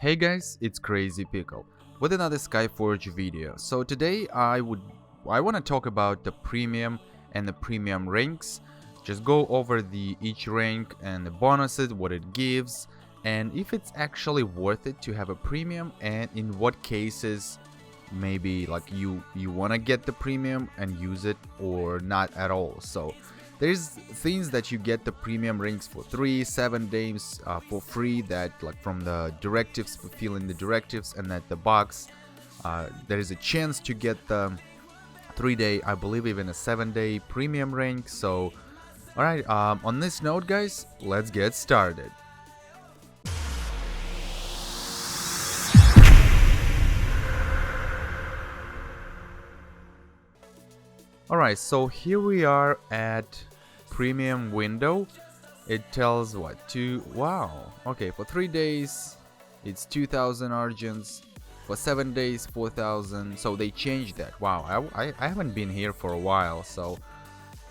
Hey guys, it's Crazy Pickle with another Skyforge video. So today I want to talk about the premium and the premium ranks. Just go over each rank and the bonuses, what it gives, and if it's actually worth it to have a premium, and in what cases maybe like you want to get the premium and use it or not at all. So there's things that you get the premium ranks for 7 days for free, that like from the directives, fulfilling the directives, and at the box there is a chance to get the 3-day, I believe even a 7-day premium rank. So alright, on this note guys, let's get started. Alright, so here we are at premium window. It tells what? Wow. Okay, for 3 days it's 2,000 argents. For 7 days 4,000. So they changed that. Wow, I haven't been here for a while. So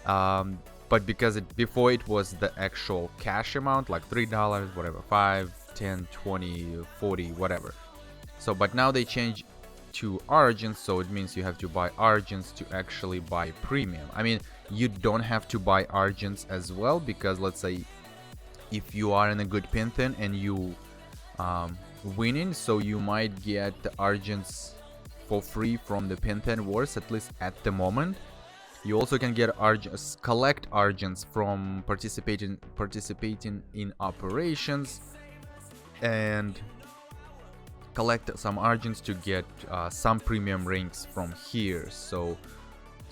but because before it was the actual cash amount, like $3, whatever, 5, 10, 20, 40, whatever. So but now they changed to Argents, so it means you have to buy Argents to actually buy premium. I mean, you don't have to buy Argents as well, because let's say if you are in a good Pinthin and you winning, so you might get the Argents for free from the Pinthin Wars, at least at the moment. You also can get Argents, collect Argents from participating in operations, and collect some Argents to get some premium ranks from here. So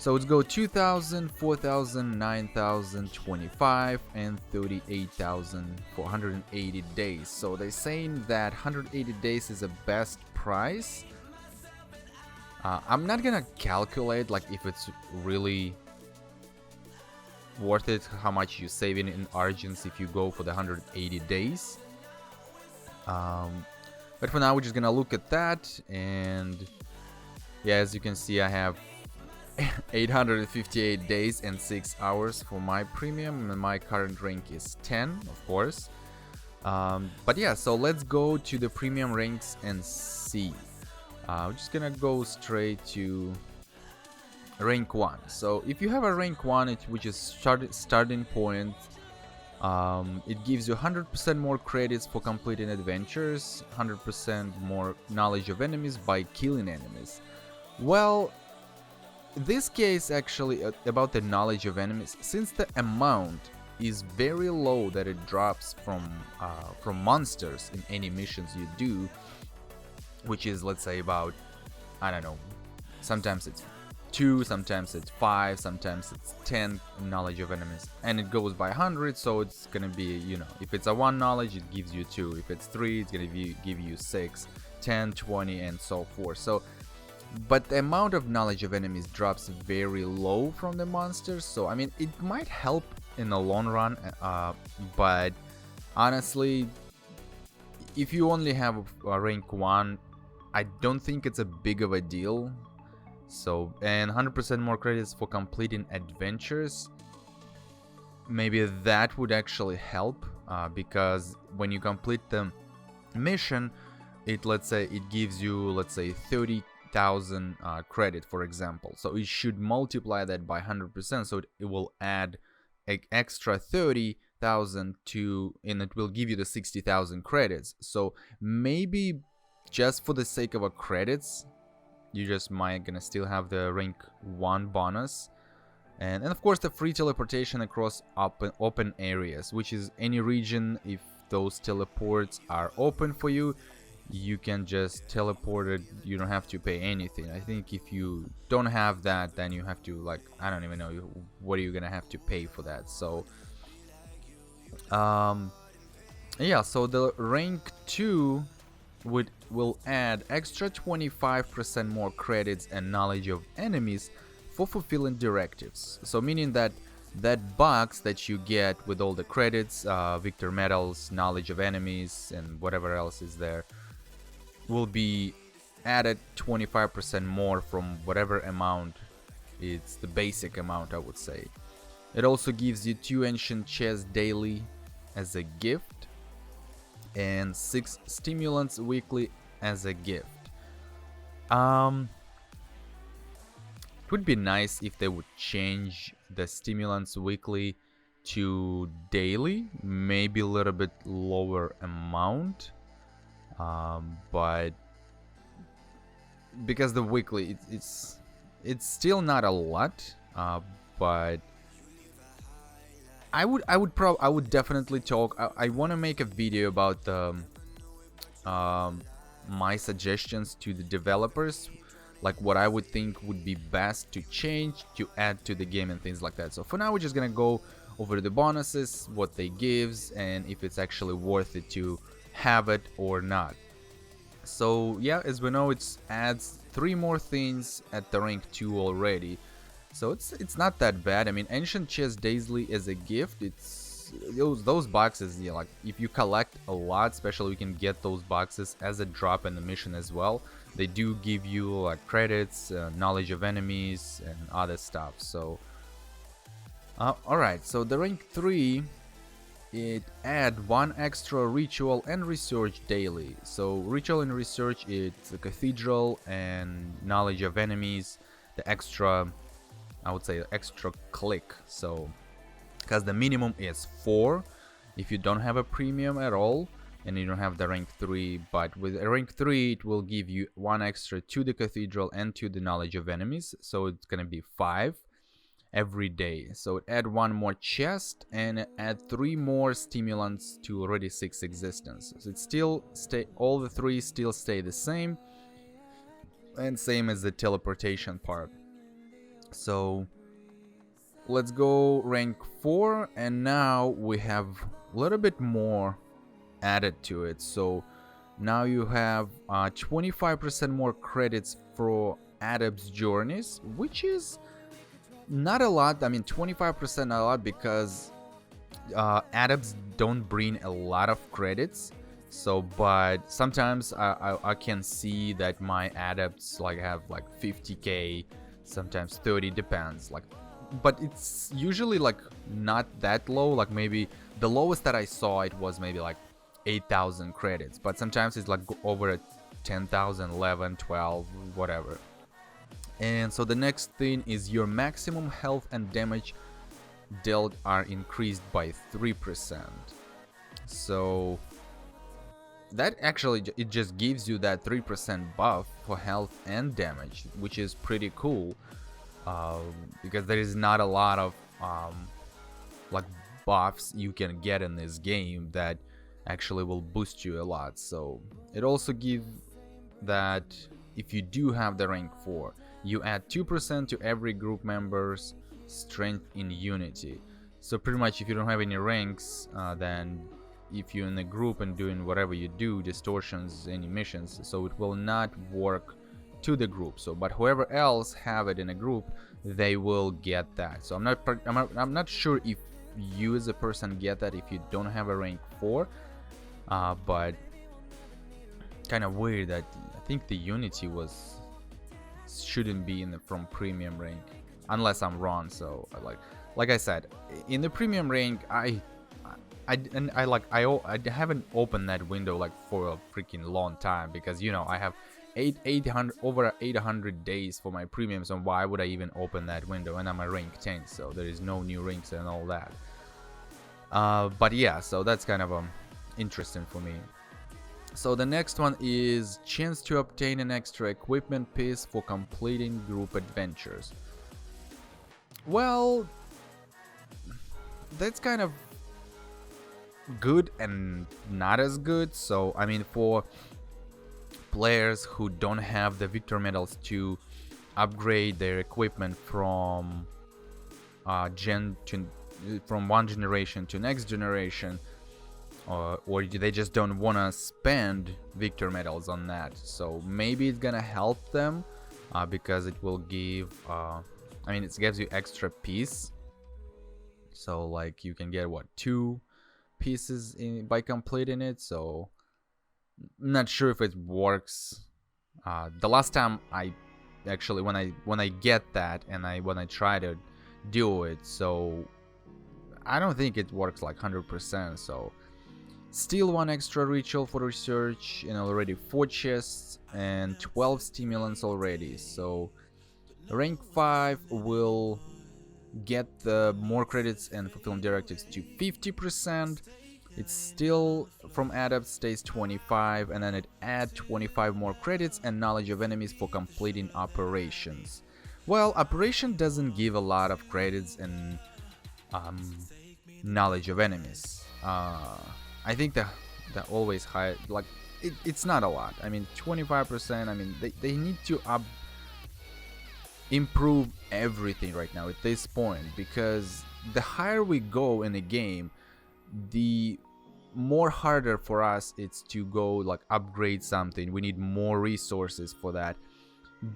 let's go 2,000, 4,000, 9,000, 25, and 38,000 for 180 days. So they're saying that 180 days is the best price. I'm not gonna calculate like if it's really worth it, how much you save in Argents if you go for the 180 days. But for now, we're just gonna look at that, and yeah, as you can see, I have 858 days and 6 hours for my premium, and my current rank is 10, of course. But yeah, so let's go to the premium ranks and see. We're just gonna go straight to rank 1. So if you have a rank 1, which is starting point, it gives you 100% more credits for completing adventures, 100% more knowledge of enemies by killing enemies. Well, this case actually about the knowledge of enemies, since the amount is very low that it drops from monsters in any missions you do, which is, let's say, about, I don't know, sometimes it's 2, sometimes it's 5, sometimes it's 10 knowledge of enemies, and it goes by 100, so it's gonna be, you know, if it's a 1 knowledge, it gives you 2, if it's 3, it's gonna give you 6, 10, 20, and so forth. So but the amount of knowledge of enemies drops very low from the monsters, so I mean, it might help in the long run, but honestly, if you only have a rank 1, I don't think it's a big of a deal. So, and 100% more credits for completing adventures, maybe that would actually help, because when you complete the mission, let's say it gives you, let's say, 30,000 credit, for example. So it should multiply that by 100%, so it will add an extra 30,000 to, and it will give you the 60,000 credits. So maybe just for the sake of a credits, you just might gonna still have the rank 1 bonus, and of course the free teleportation across open areas, which is any region. If those teleports are open for you, you can just teleport it, you don't have to pay anything. I think if you don't have that, then you have to, like, I don't even know what are you gonna have to pay for that. So yeah, so the rank 2 will add extra 25% more credits and knowledge of enemies for fulfilling directives. So meaning that box that you get with all the credits, victor medals, knowledge of enemies, and whatever else is there, will be added 25% more from whatever amount. It's the basic amount, I would say. It also gives you 2 ancient chests daily as a gift. and 6 stimulants weekly as a gift. It would be nice if they would change the stimulants weekly to daily, maybe a little bit lower amount, but because the weekly it's still not a lot, but I would definitely talk. I want to make a video about the my suggestions to the developers, like what I would think would be best to change, to add to the game and things like that. So for now, we're just gonna go over the bonuses, what they gives, and if it's actually worth it to have it or not. So yeah, as we know, it adds 3 more things at the rank 2 already. So it's not that bad. I mean, Ancient Chest Daily as a gift, it's those boxes, yeah, like if you collect a lot, especially we can get those boxes as a drop in the mission as well. They do give you like credits, knowledge of enemies, and other stuff. So alright, so the rank 3, it add 1 extra ritual and research daily. So ritual and research, it's the cathedral and knowledge of enemies, the extra, I would say extra click. So because the minimum is 4 if you don't have a premium at all and you don't have the rank 3, but with a rank 3 it will give you 1 extra to the cathedral and to the knowledge of enemies, so it's gonna be 5 every day. So it add 1 more chest and add 3 more stimulants to already 6 existence. So it still all the 3 still stay the same, and same as the teleportation part. So let's go rank 4, and now we have a little bit more added to it. So now you have 25% more credits for Adept's Journeys, which is not a lot. I mean, 25% a lot because Adepts don't bring a lot of credits. So, but sometimes I can see that my Adepts like have like 50k, sometimes 30, depends. Like, but it's usually like not that low. Like maybe the lowest that I saw, it was maybe like 8,000 credits, but sometimes it's like over 10,000, 11, 12, whatever. And so the next thing is your maximum health and damage dealt are increased by 3%. So that actually, it just gives you that 3% buff for health and damage, which is pretty cool. Because there is not a lot of like buffs you can get in this game that actually will boost you a lot. So it also gives that if you do have the rank 4, you add 2% to every group member's strength in unity. So pretty much if you don't have any ranks, then if you're in a group and doing whatever you do, distortions, any missions, so it will not work to the group. So but whoever else have it in a group, they will get that. So I'm not sure if you as a person get that if you don't have a rank 4, but kind of weird that I think the unity shouldn't be in the from premium rank, unless I'm wrong. So like I said, in the premium rank, I haven't opened that window like for a freaking long time, because you know I have 800 over 800 days for my premiums, and why would I even open that window? And I'm a rank 10, so there is no new ranks and all that. But yeah, so that's kind of interesting for me. So the next one is chance to obtain an extra equipment piece for completing group adventures. Well, that's kind of good and not as good. So I mean, for players who don't have the victor medals to upgrade their equipment from from one generation to next generation, or they just don't want to spend victor medals on that, so maybe it's gonna help them because it will give I mean, it gives you extra piece, so like you can get what, 2 pieces by completing it. So I'm not sure if it works. The last time I actually, when I get that and when I try to do it, so I don't think it works like 100%. So Still 1 extra ritual for research, and already 4 chests and 12 stimulants already. So rank 5 will get the more credits and fulfilling directives to 50%. It's still from adepts stays 25, and then it add 25 more credits and knowledge of enemies for completing operations. Well, operation doesn't give a lot of credits and knowledge of enemies. I think that always high, like it's not a lot. I mean 25%. I mean they need to improve everything right now at this point, because the higher we go in the game, the more harder for us it's to go like upgrade something. We need more resources for that,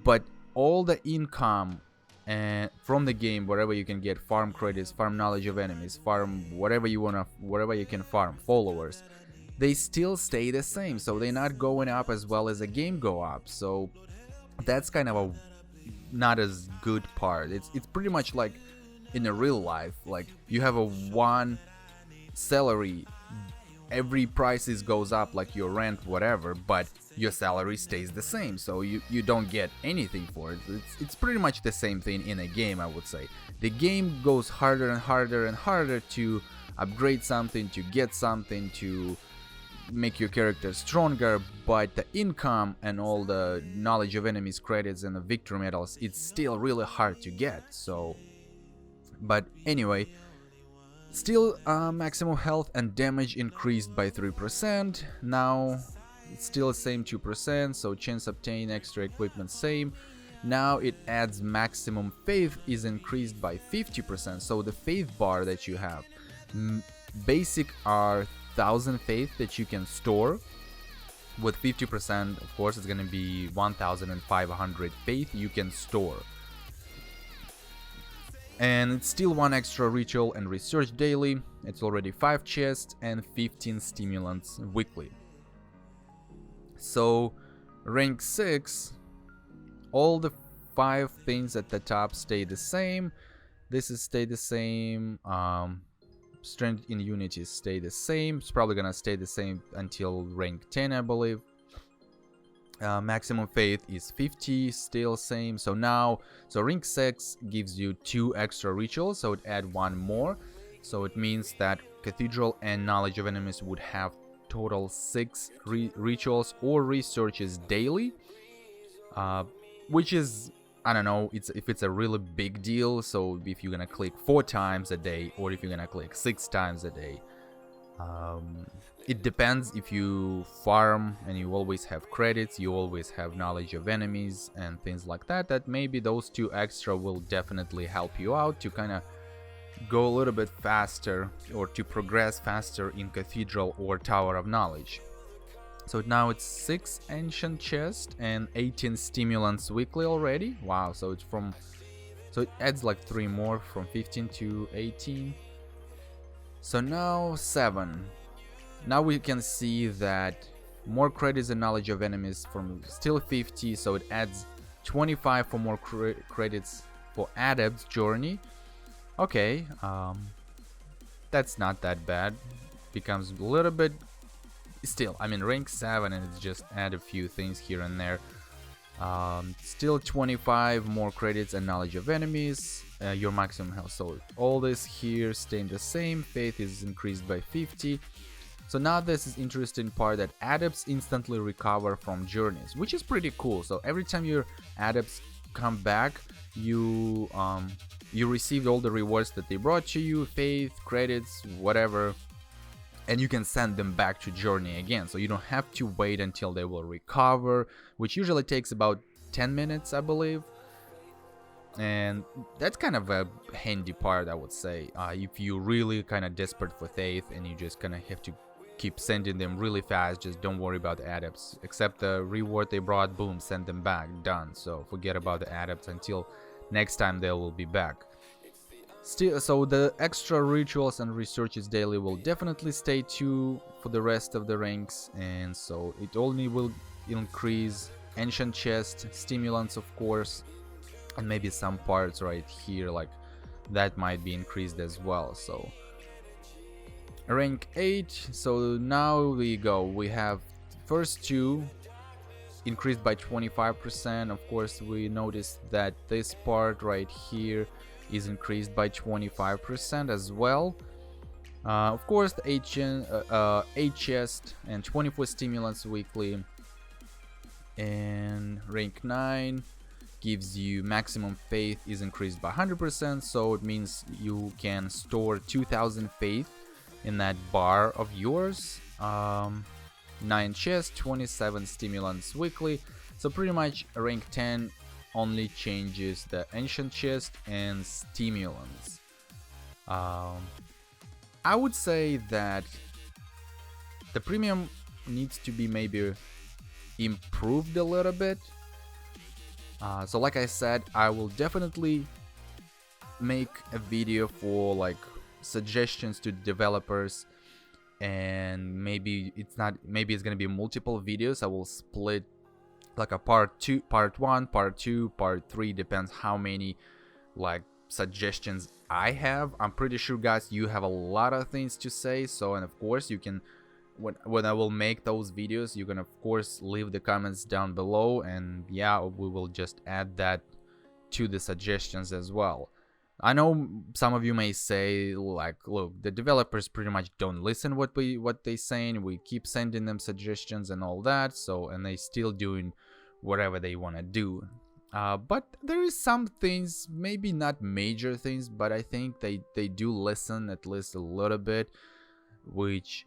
but all the income and from the game, wherever you can get farm credits, farm knowledge of enemies, farm whatever you wanna, whatever you can farm, followers, they still stay the same, so they're not going up as well as the game go up. So that's kind of a not as good part. It's pretty much like in a real life, like you have a one salary, every prices goes up, like your rent, whatever, but your salary stays the same, so you don't get anything for it. It's pretty much the same thing in a game, I would say. The game goes harder and harder and harder to upgrade something, to get something, to make your character stronger, but the income and all the knowledge of enemies credits and the victory medals, it's still really hard to get. So but anyway, still maximum health and damage increased by 3%. Now it's still the same 2%, so chance obtain extra equipment same. Now it adds maximum faith is increased by 50%. So the faith bar that you have, basic are 1000 faith that you can store. With 50%, of course, it's gonna be 1500 faith you can store. And it's still 1 extra ritual and research daily. It's already 5 chests and 15 stimulants weekly. So rank 6, all the 5 things at the top stay the same. This is stay the same. Strength in unity stay the same. It's probably gonna stay the same until rank 10, I believe. Maximum faith is 50, still same. So now, so rank 6 gives you 2 extra rituals, so it add 1 more. So it means that cathedral and knowledge of enemies would have total 6 rituals or researches daily, which is, I don't know, if it's a really big deal. So if you're gonna click 4 times a day, or if you're gonna click 6 times a day, it depends. If you farm and you always have credits, you always have knowledge of enemies and things like that, that maybe those 2 extra will definitely help you out to kind of go a little bit faster, or to progress faster in cathedral or tower of knowledge. So now it's 6 ancient chests and 18 stimulants weekly already. Wow, so it's from, so it adds like 3 more from 15 to 18. So now 7. Now we can see that more credits and knowledge of enemies from still 50, so it adds 25 for more credits for Adept's Journey. Okay, that's not that bad. Becomes a little bit, still, I mean rank 7 and it's just add a few things here and there. Still 25 more credits and knowledge of enemies, your maximum health. So all this here staying the same. Faith is increased by 50. So now this is interesting part, that adepts instantly recover from journeys, which is pretty cool. So every time your adepts come back, you received all the rewards that they brought to you, faith, credits, whatever, and you can send them back to journey again. So you don't have to wait until they will recover, which usually takes about 10 minutes, I believe. And that's kind of a handy part, I would say, if you're really kind of desperate for faith and you just kind of have to keep sending them really fast. Just don't worry about the adepts, accept the reward they brought, boom, send them back, done. So forget about the adepts until next time they will be back. Still, so the extra rituals and researches daily will definitely stay too for the rest of the ranks, and so it only will increase ancient chest, stimulants of course, and maybe some parts right here like that might be increased as well. So Rank 8, so now we go. We have first two increased by 25%. Of course, we noticed that this part right here is increased by 25% as well. Of course, the 8 chest and 24 stimulants weekly. And rank 9 gives you maximum faith is increased by 100%, so it means you can store 2000 faith in that bar of yours. 9 chests, 27 stimulants weekly. So pretty much rank 10 only changes the ancient chest and stimulants. I would say that the premium needs to be maybe improved a little bit. So like I said, I will definitely make a video for like suggestions to developers, and maybe it's gonna be multiple videos. I will split like a part 1, part 2, part 3, depends how many like suggestions I have. I'm pretty sure, guys, you have a lot of things to say, so, and of course you can, when I will make those videos, you can of course leave the comments down below, and yeah, we will just add that to the suggestions as well. I know some of you may say, like, look, the developers pretty much don't listen what they saying. We keep sending them suggestions and all that, so, and they still doing whatever they want to do. But there is some things, maybe not major things, but I think they do listen at least a little bit, which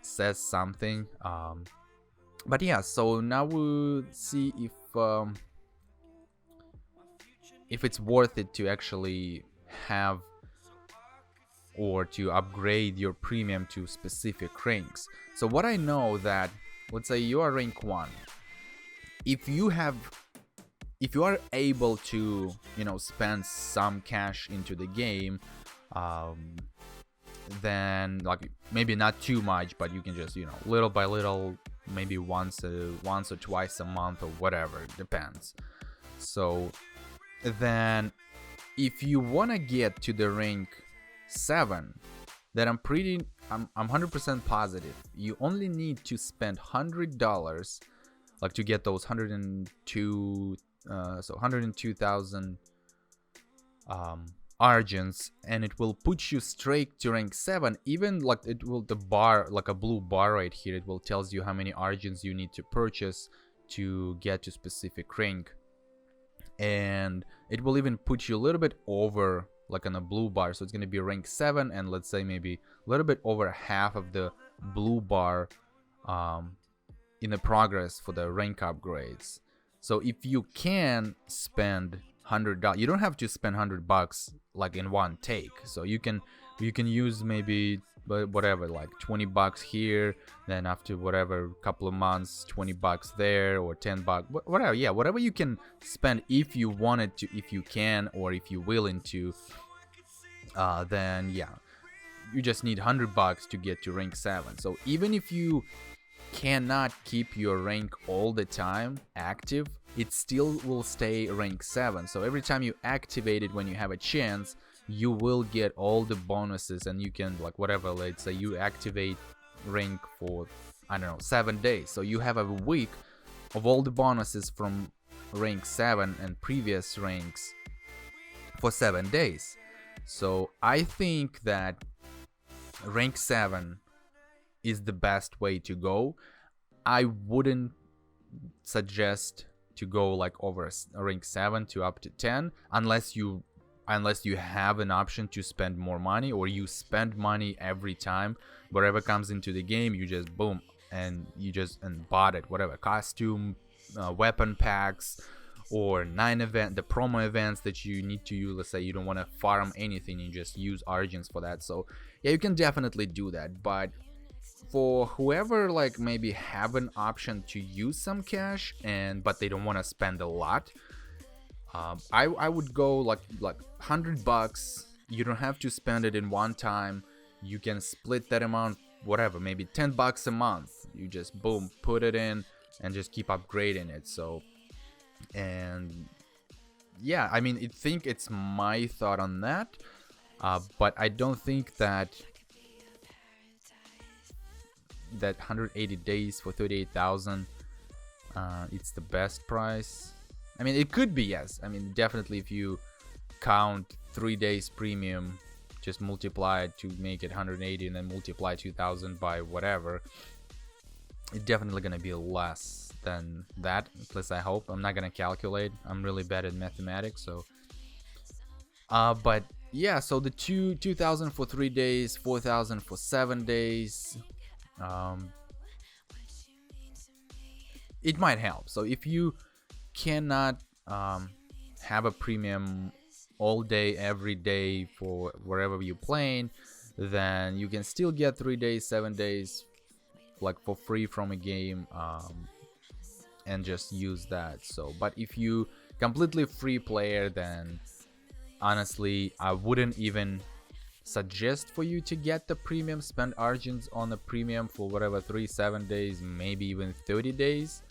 says something. But yeah, so now we'll see if it's worth it to actually have or to upgrade your premium to specific ranks. So what I know that, let's say you are rank 1, if you are able to, you know, spend some cash into the game, then like maybe not too much, but you can just, you know, little by little, maybe once or twice a month or whatever, it depends. So then if you want to get to the rank 7, then I'm 100% positive you only need to spend $100, like, to get those 102,000 Argents, and it will put you straight to rank 7. Even like it will, the bar, like a blue bar right here, it will tells you how many Argents you need to purchase to get to specific rank, and it will even put you a little bit over, like on a blue bar, so it's going to be rank 7, and let's say maybe a little bit over half of the blue bar in the progress for the rank upgrades. So if you can spend $100, you don't have to spend $100 like in one take, so you can use maybe whatever, like $20 here, then after whatever couple of months $20 there, or $10, whatever, yeah, whatever you can spend if you wanted to, if you can, or if you're willing to, then yeah, you just need $100 to get to rank 7. So even if you cannot keep your rank all the time active, it still will stay rank 7. So every time you activate it, when you have a chance, you will get all the bonuses, and you can, like, whatever, let's say you activate rank for, I don't know, 7 days, so you have a week of all the bonuses from rank 7 and previous ranks for 7 days. So I think that rank 7 is the best way to go. I wouldn't suggest to go like over rank 7 to up to 10 unless you have an option to spend more money, or you spend money every time whatever comes into the game, you just boom, and you just bought it, whatever costume, weapon packs, or the promo events that you need to use. Let's say you don't want to farm anything, you just use Argents for that. So yeah, you can definitely do that. But for whoever like maybe have an option to use some cash but they don't want to spend a lot, I would go like $100. You don't have to spend it in one time. You can split that amount, whatever, maybe $10 a month. You just boom, put it in and just keep upgrading it. So, and yeah, I mean, I think it's my thought on that, but I don't think that that 180 days for 38,000, it's the best price. I mean, it could be, yes. I mean, definitely if you count 3 days premium, just multiply it to make it 180 and then multiply 2,000 by whatever, it's definitely gonna be less than that. At least I hope. I'm not gonna calculate. I'm really bad at mathematics, so but yeah, so the 2,000 for 3 days, 4,000 for 7 days, it might help. So if you cannot have a premium all day every day for wherever you're playing, then you can still get 3 days, 7 days like for free from a game, and just use that. So but if you completely free player, then honestly I wouldn't even suggest for you to get the premium, spend Argents on the premium for whatever 3, 7 days, maybe even 30 days,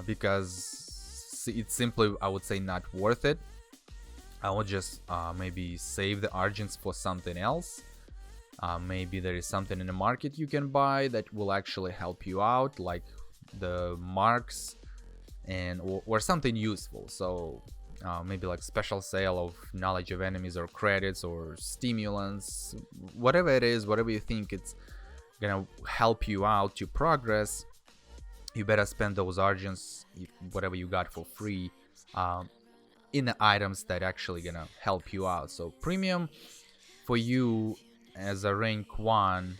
because it's simply, I would say, not worth it. I would just maybe save the Argents for something else. Maybe there is something in the market you can buy that will actually help you out, like the marks and or something useful. So maybe like special sale of knowledge of enemies or credits or stimulants, whatever it is, whatever you think it's gonna help you out to progress, you better spend those Argents, whatever you got for free, in the items that actually gonna help you out. So premium for you as a rank 1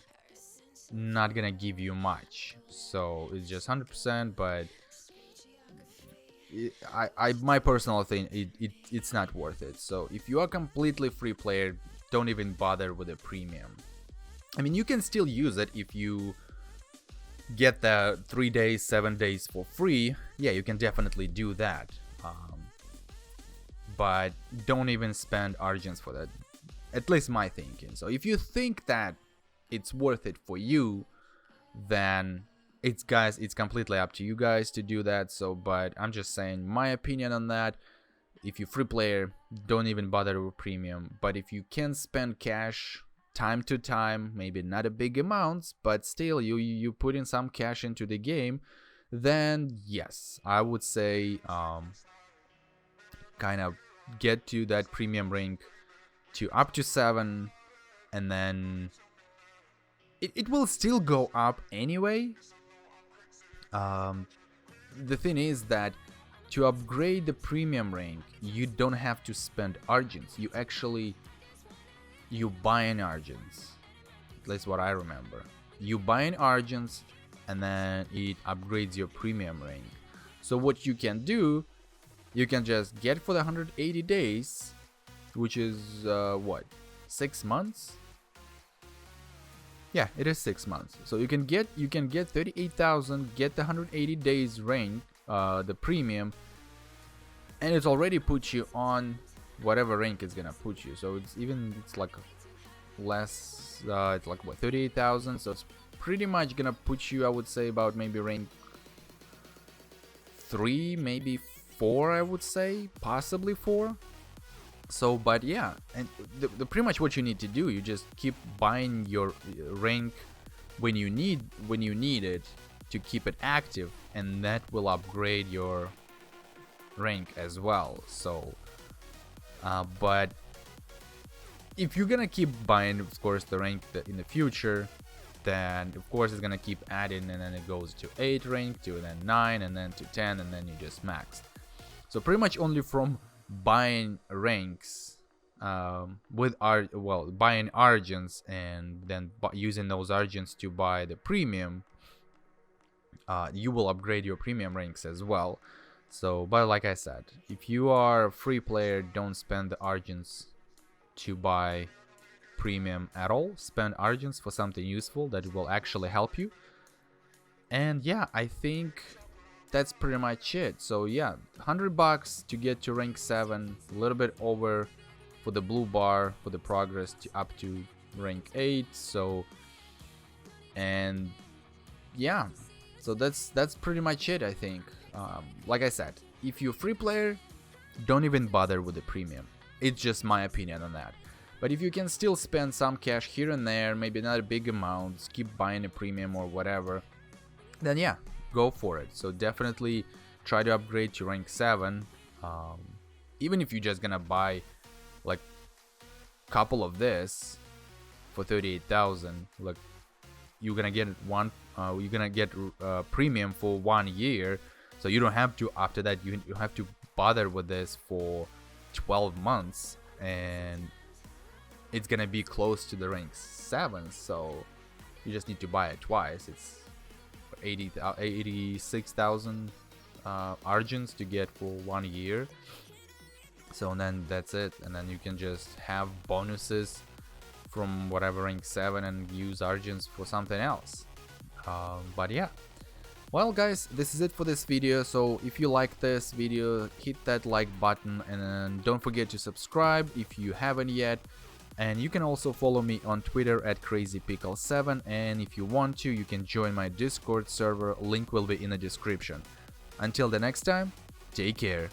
not gonna give you much, so it's just 100%, but my personal thing, it's not worth it. So if you are completely free player, don't even bother with a premium. I mean, you can still use it if you get the 3 days, 7 days for free. Yeah, you can definitely do that, but don't even spend Argents for that. At least my thinking. So if you think that it's worth it for you, then it's completely up to you guys to do that. So but I'm just saying my opinion on that. If you're free player, don't even bother with premium. But if you can spend cash time to time, maybe not a big amounts, but still you put in some cash into the game, then yes, I would say kind of get to that premium rank to up to 7, and then it will still go up anyway. The thing is that to upgrade the premium rank, you don't have to spend Argents. You buy an Argents. That's what I remember. You buy an Argents and then it upgrades your premium rank. So what you can do, you can just get for the 180 days, which is what, 6 months? Yeah, it is 6 months. So you can get 38,000, get the 180 days rank, the premium, and it's already put you on whatever rank it's gonna put you. So it's like less, it's like what, 38,000. So it's pretty much gonna put you, I would say, about maybe rank 3, maybe 4, I would say, possibly 4. So but yeah, and the pretty much what you need to do, you just keep buying your rank when you need it to keep it active, and that will upgrade your rank as well. So but if you're gonna keep buying, of course, the rank in the future, then of course it's gonna keep adding, and then it goes to 8 rank, to then 9, and then to 10, and then you just maxed. So pretty much only from buying ranks buying Argents and then using those Argents to buy the premium, you will upgrade your premium ranks as well. So but like I said, if you are a free player, don't spend the Argents to buy premium at all. Spend Argents for something useful that will actually help you. And yeah, I think that's pretty much it. So yeah, $100 to get to rank 7, a little bit over for the blue bar for the progress to up to rank 8. So, and yeah, so that's pretty much it, I think. Like I said, if you're a free player, don't even bother with the premium. It's just my opinion on that. But if you can still spend some cash here and there, maybe not a big amount, keep buying a premium or whatever, then yeah, go for it. So definitely try to upgrade to rank 7. Even if you're just gonna buy like couple of this for 38,000, like you're gonna get premium for 1 year, so you don't have to, after that you have to bother with this for 12 months, and it's gonna be close to the rank 7, so you just need to buy it twice. It's 86,000 argents to get for 1 year. So then that's it, and then you can just have bonuses from whatever rank 7 and use argents for something else. But yeah, well guys, this is it for this video. So if you like this video, hit that like button, and then don't forget to subscribe if you haven't yet. And you can also follow me on Twitter at crazypickle7, and if you want to, you can join my Discord server, link will be in the description. Until the next time, take care.